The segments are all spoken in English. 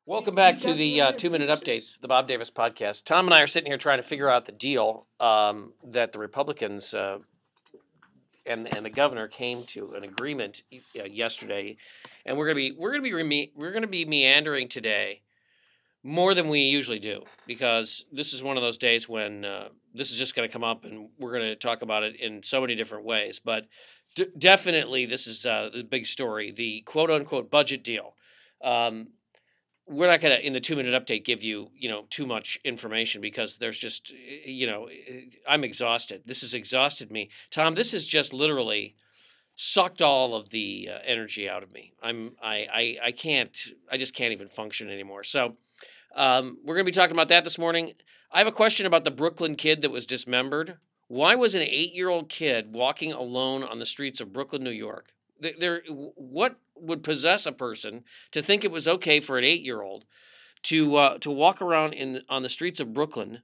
Welcome back to the 2-minute updates, the Bob Davis podcast. Tom and I are sitting here trying to figure out the deal that the Republicans and the governor came to an agreement yesterday, and we're gonna be meandering today more than we usually do, because this is one of those days when this is just going to come up, and we're going to talk about it in so many different ways. But definitely, this is the big story, the quote unquote budget deal. We're not going to, in the 2-minute update, give you too much information, because there's just I'm exhausted. This has exhausted me, Tom. This has just literally sucked all of the energy out of me. I just can't even function anymore. So we're going to be talking about that this morning. I have a question about the Brooklyn kid that was dismembered. Why was an 8-year-old kid walking alone on the streets of Brooklyn, New York? What would possess a person to think it was okay for an 8-year-old to walk around on the streets of Brooklyn?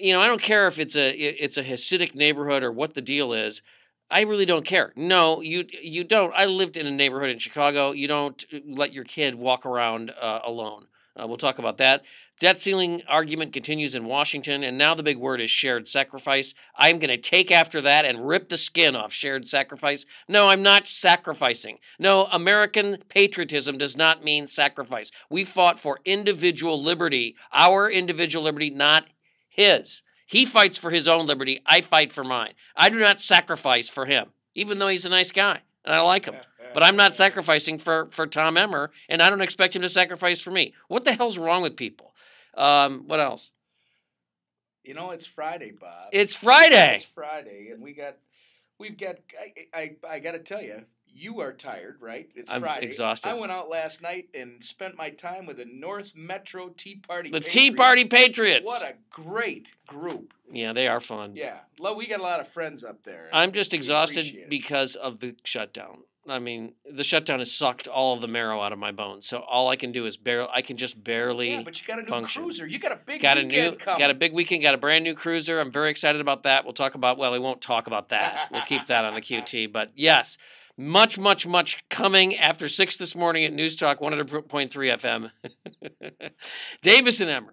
I don't care if it's a Hasidic neighborhood or what the deal is. I really don't care. No, you don't. I lived in a neighborhood in Chicago. You don't let your kid walk around alone. We'll talk about that. Debt ceiling argument continues in Washington, and now the big word is shared sacrifice. I'm going to take after that and rip the skin off shared sacrifice. No, I'm not sacrificing. No, American patriotism does not mean sacrifice. We fought for individual liberty, our individual liberty, not his. He fights for his own liberty. I fight for mine. I do not sacrifice for him, even though he's a nice guy, and I like him. But I'm not sacrificing for Tom Emmer, and I don't expect him to sacrifice for me. What the hell's wrong with people? What else? It's Friday, Bob. It's Friday. It's Friday, and we've got. I got to tell you, you are tired, right? I'm Friday. Exhausted. I went out last night and spent my time with the North Metro Tea Party. The Tea Party Patriots. What a great group. Yeah, they are fun. Yeah, we got a lot of friends up there. I'm just exhausted because of the shutdown. The shutdown has sucked all of the marrow out of my bones. So all I can do is just barely. Yeah, but you got a new function. cruiser. You got a big weekend coming. Got a big weekend. Got a brand new cruiser. I'm very excited about that. We'll talk about. Well, we won't talk about that. We'll keep that on the QT. But yes, much coming after 6 this morning at News Talk 100.3 FM. Davis and Emmer.